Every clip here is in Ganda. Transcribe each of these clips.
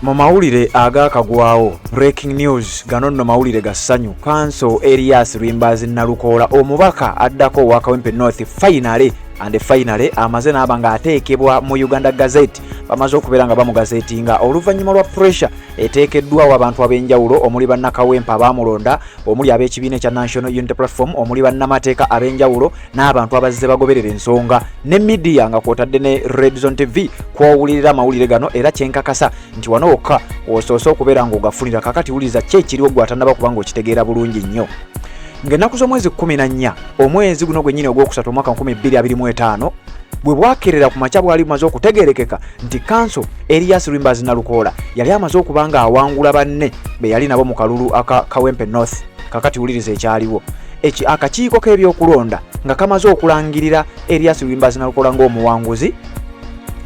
Mu mawulire agakagwawo breaking news gano nno mawulire gassanyu. Council Elias Lwimbazi Nalukoola omubaka addako wa Kawempe North finally amaze n'aba nga ateekebwa mu Uganda gazette. Bamaze okubeera nga bamugazetinga oluvannyuma lwa pressure eteekeddwawo abantu ab'enjawulo omuli bannakawempe abamulonda, omuli ab'ekibiina ekya National Unity Platform, omuli bannamateeka ab'enjawulo n'abantu abazze bagoberera ensonga ne media nga kwotadde ne Red Zone TV kwowulirira amawulire gano, era kyenkakasa nti wano wokka osoose okubeera ng'ogafunira kakati wuliza ki ekiriwo gw'atannaba kuba ng'okitegeera bulungi nnyo. Ng'ennaku z'omwezi 14 omwezi guno gwennyini ogwokusatu omwaka 2025 bwe bwakerera ku makya bwali bumaze okutegeerekeka nti Council Elias Lwimbazi Nalukoola yali amaze okuba nga awangula banne be yali nabo mu kalulu aka Kawempe North. Kakati wuliriza ekyaliwo akakiiko k'ebyokulonda nga kamaze okulangirira Elias Lwimbazi Nalukoola ng'omuwanguzi.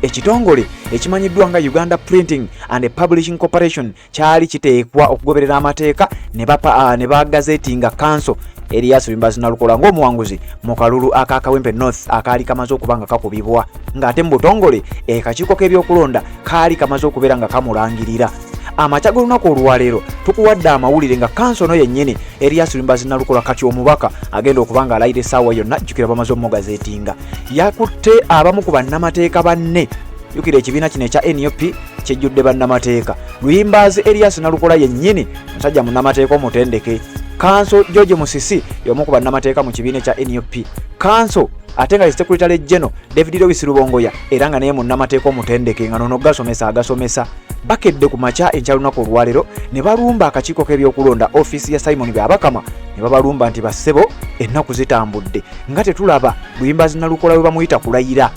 Ekitongole ekimanyiddwa nga Uganda Printing and Publishing Corporation kyali kiteekwa okugoberera amateeka ne bagazetinga Council Elias Lwimbazi Nalukoola ng'omuwanguzi mu kalulu aka Kawempe North akaali kamaze okuba nga kakubibwa, ng'ate mu butongole akakiiko k'ebyokulonda kaali kamaze okubeera nga kamulangirira. Amakya g'olunaku olwaleero tukuwadde amawulire nga Council no yennyini Elias Lwimbazi Nalukoola kati omubaka agenda okuba nga alayira essaawa yonna, jjukira bamaze omugazetinga. Yakutte abamu ku bannamateeka banne, jjukira ekibiina kino ekya NUP kijjudde bannamateeka. Lwimbazi Elias Nalukoola yennyini musajja munnamateeka omutendeke. Council George Musisi y'omu ku bannamateeka mu kibiina ekya NUP. Council ate nga Secretary General David Lewis Rubongoya era nga naye munnamateeka omutendeke nga nono agasomesa. Bakedde ku makya enkyalunaku olwaleero ne balumba akakiiko k'ebyokulonda office ya Simon Byabakama ne babalumba nti bassebo ennaku zitambudde nga tetulaba Lwimbazi Nalukoola we bamuyita Kulayira.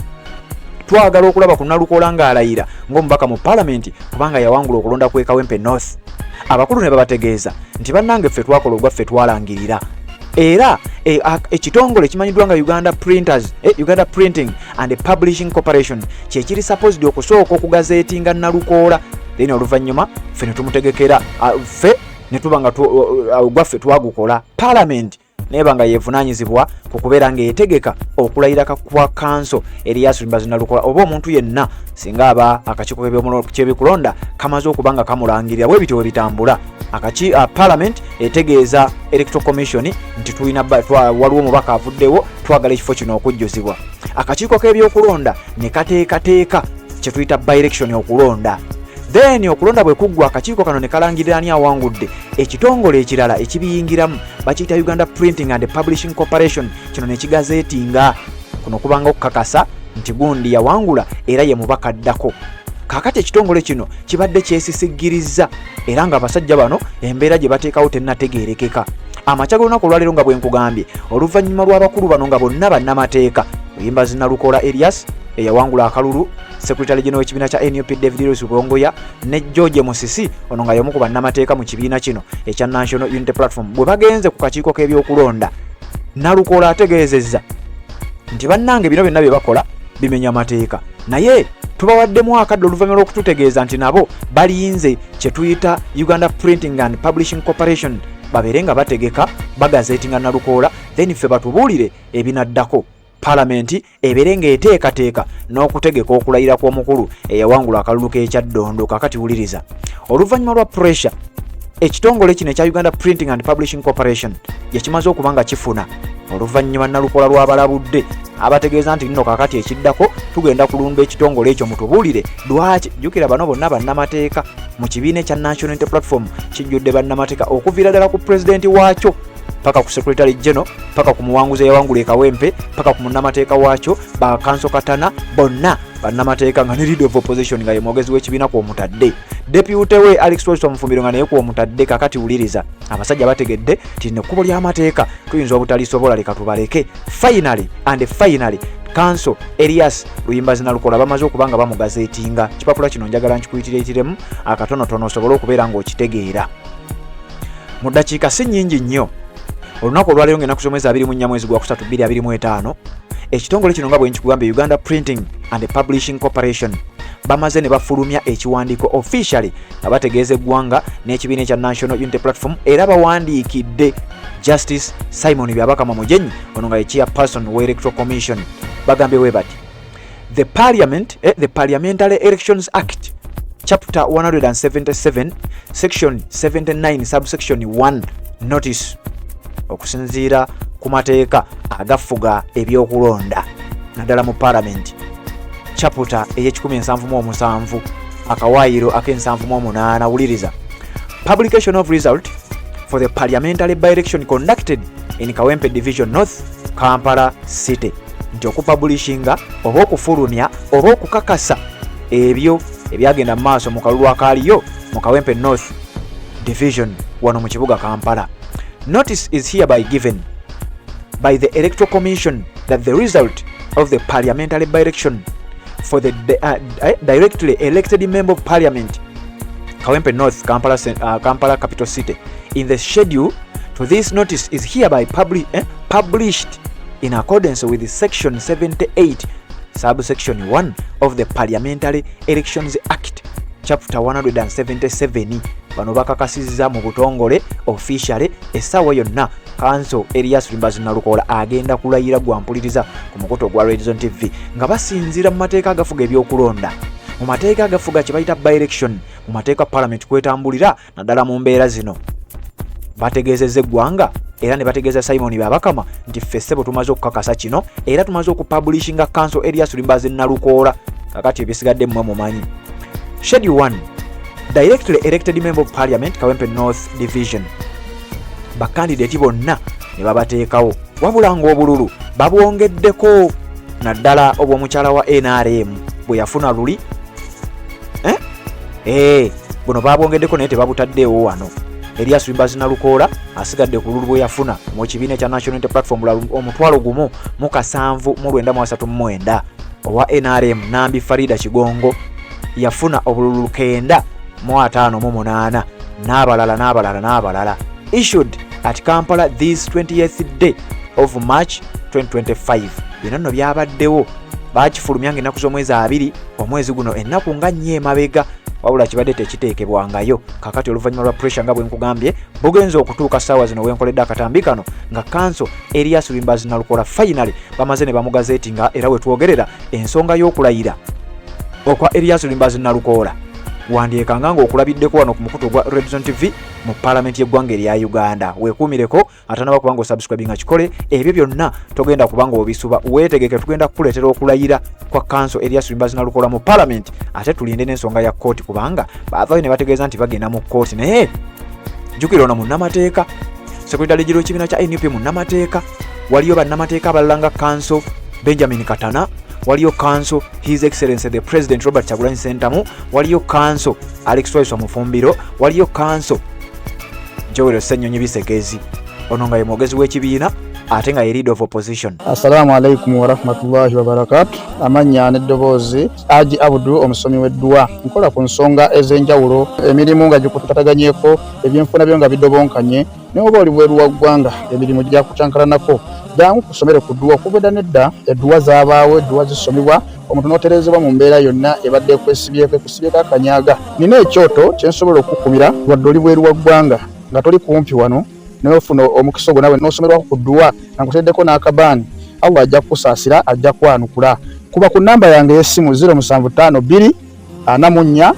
Twagala okulaba ku Nalukoola ng'alayira ng'omubaka mu Parliament kubanga yawangula okulonda kw'e Kawempe North. Abakulu ne babategeeza nti bannange ffe twakola ogwaffe twalangirira. Era ekitongole kimanyiddwa nga Uganda Printing and Publishing Corporation kyekiri supposed okusooka okugazetinga Nalukoola, then oluvannyuma ffe ne tumutegekera ffe ne tuba nga ogwaffe twagukola. Parliament neba nga yevunaanyizibwa ku kubeera ng'etegeka okulayira kwa Council Elias Lwimbazi Nalukoola oba omuntu yenna singa aba akakiiko k'ebyokulonda kamaze okuba nga kamulangirira. Bwe bityo bwe bitambula Parliament etegeeza Electoral Commission nti waliwo omubaka avuddewo, twagala ekifo kino okujjuzibwa. Akakiiko k'ebyokulonda ne kateekateeka kye tuyita by-election okulonda. Then okulonda bwe kuggwa akakiiko kano ne kalangirira ani awangudde. Ekitongole ekirala ekibiyingiramu bakiyita Uganda Printing and Publishing Corporation, kino ne kigazetinga kuno kubanga okukakasa nti gundi yawangula era ye mubaka addako. Kakati ekitongole kino kibadde kyesisigiriza era nga abasajja bano embeera gye bateekawo tennategeerekeka. Amakya g'olunaku olwaleero nga bwe nkugambye oluvannyuma lw'abakulu bano nga bonna bannamateeka Lwimbazi Nalukoola Elias eyawangula akalulu, Secretary General w'ekibiina kya NUP David Lewis Rubongoya ne George Musisi ono nga y'omu ku bannamateeka mu kibiina kino ekya National Unity Platform bwe bagenze ku kakiiko k'ebyokulonda. Nalukoola ategeezezza nti bannange bino byonna bye bakola bimenya amateeka, naye tubawaddemu akadde oluvannyuma lw'okututegeeza nti nabo balinze kye tuyita Uganda Printing and Publishing Corporation babeere nga bategeka bagazetinga Nalukoola, then ffe batubuulire ebinaddako. Parliament ebeere ng'eteekateeka n'okutegeka okulayira kw'omukulu eyawangula akalulu k'ekyaddondo. Kakati wuliriza oluvannyuma lwa pressure ekitongole kino ekya Uganda Printing and Publishing Corporation yekimaze okuba nga kifuna oluvannyuma Nalukoola lw'abalabudde abategeeza nti nno kakati ekiddako tugenda kulunda ekitongole ekyo mutubuulire lwaki. Jjukira bano bonna bannamateeka mu kibiina ekya National Unity Platform kijjudde bannamateeka okuviira ddala ku pulezidenti waakyo paka ku Secretary General paka ku muwanguzi eyawangula e Kawempe paka ku munnamateeka waakyo ba Council Katana bonna bannamateeka nga ne leader of opposition nga ye mwogezi w'ekibiina Bamutadde, deputy we Alex Mufumiro nga naye Bamutadde. Kakati wuliriza abasajja bategedde nti n'ekkubo ly'amateeka tuyinza obutalisobola, leka tubaleke. Finally Council Elias Lwimbazi Nalukoola bamaze okuba nga bamugazetinga. Kipapula kino njagala nkikuyitiremu akatonotono osobole okubeera ng'okitegeera mu ddakiika si nnyingi nnyo. Olunaku olwaleero ng'ennaku z'omwezi 24 mwezi gwa 3 2025 ekitongole kino nga bwe nkikugamba Uganda Printing and Publishing Corporation bamaze ne bafulumya ekiwandiiko officially nga bategeeza eggwanga n'ekibiina ekya National Unity Platform era bawandiikidde Justice Simon Byabakama Mujenyi ono nga ye chairperson wa Electoral Commission. Bagambye bwe bati the Parliamentary Elections Act chapter 177 section 79 subsection 1 notice okusinziira ku mateeka agafuga ebyokulonda naddala mu parliament chapter ey'17 akawaayiro ak'78 wuliriza publication of result for the parliamentary by-election conducted in Kawempe Division North, Kampala City. Nti okupublishinga oba okufulumya oba okukakasa ebyo ebyagenda mu maaso mu kalulu akaaliyo mu Kawempe North Division wano mu kibuga Kampala. Notice is hereby given by the Electoral Commission that the result of the parliamentary by-election for the directly elected member of parliament Kawempe North, Kampala capital city, in the schedule to this notice is hereby published in accordance with section 78 subsection 1 of the Parliamentary Elections Act chapter 177. Bano bakakasiza mu butongole officially essaawa yonna Council Elias Rimbazi Nalukoola agenda kulayira gwampuliriza ku mukuto gwa Redzone TV nga basinzira mu mateeka agafuga ebyokulonda, mu mateeka agafuga kye bayita by-election, mu mateeka parliament kwetambulira naddala mu mbeera zino. Bategeezezza eggwanga era ne bategeeza Simon Babakama nti ffessebo tumaze okukakasa kino era tumaze okupublishinga Council Elias Rimbazi Nalukoola. Kakati ebisigadde mmwe mumanyi. Schedule 1 directly elected member of parliament Kawempe North Division. Bakandidate bonna ne babateekawo wabula ng'obululu babwongeddeko naddala obw'omukyala wa NRM bwe yafuna luli buno babwongeddeko naye tebabutaddeewo wano. Elias Rimbazi Nalukoola asigadde ku lulu bwe yafuna mu kibiina kya National Unity Platform omutwalo gumu mu 739 owa NRM Nambi Farida Kigongo yafuna obululu 958 n'abalala issued at Kampala this 20th day of March 2025. Bino nno byabaddewo bakifulumya ng'ennaku z'omwezi 2 omwezi guno ennaku nga nnyo emabega wabula kibadde tekiteekebwangayo. Kakati oluvannyuma lwa pressure nga bwe nkugambye bugenza okutuuka ssaawa zino wenkoledde akatambi kano nga Council Elias Rimbazi Nalukoola finally bamaze ne bamugazeetinga era wetwogerera ensonga y'okulayira okwa Elias Rimbazi Nalukoola wandyekanga ng'okulabiddeko wano ku mukutu gwa Redzone TV mu parliament y'eggwanga erya Uganda. Weekuumireko atanaba kubanga osubscribinga kikole ebyo byonna togenda kubanga obisuba weetegeke tugenda kukuleetera okulayira kwa Council Elias Rimbazi Nalukoola mu parliament ate tulinde n'ensonga ya kkooti kubanga baavayo ne bategeeza nti bagenda mu kkooti naye jjukira ono munnamateeka sekretary general w'ekibiina kya NUP munnamateeka waliyo bannamateeka abalala nga Council Benjamin Katana, waliyo Council His Excellency the President Robert Kyagulanyi Ssentamu, waliyo Council Alex Twice Mufumbiro, waliyo Council Joel Ssenyonyi Bisekezi. Ono nga ye mwogezi w'ekibiina ate nga ye leader of opposition. Assalamu alaikum wa rahmatullahi wa barakatuh. Amanya n'eddoboozi Haji Abdu omusomi w'eddua. Nkola ku nsonga ez'enjawulo emirimu nga gikutataganyeko ebyenfuna byo nga bidobonkanye ne oba oli bweru wa ggwanga emirimu gya kucankalanako jangu kusomere ku ddua okubeda nedda eddua zaabaawo eddua zisomebwa omuntu n'oterezebwa mu mbeera yonna ebadde kwesibyeko ekusibyeko akanyaaga. Nina ekyoto kyensobola okukumira wadde oli bweru wa ggwanga nga toli kumpi wano n'ofuna omukisa gwo nawe n'osomerwako ku ddua nga nkuteddeko n'akabaani. Allah ajja kukusaasira ajja kwanukula. Kuba ku namba yange y'essimu 0752 44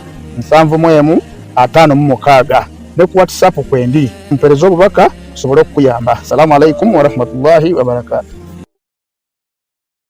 71 56 ne ku WhatsApp kwendi mpereza obubaka sobole okuyamba. Assalamu alaikum wa rahmatullahi wa barakatuh.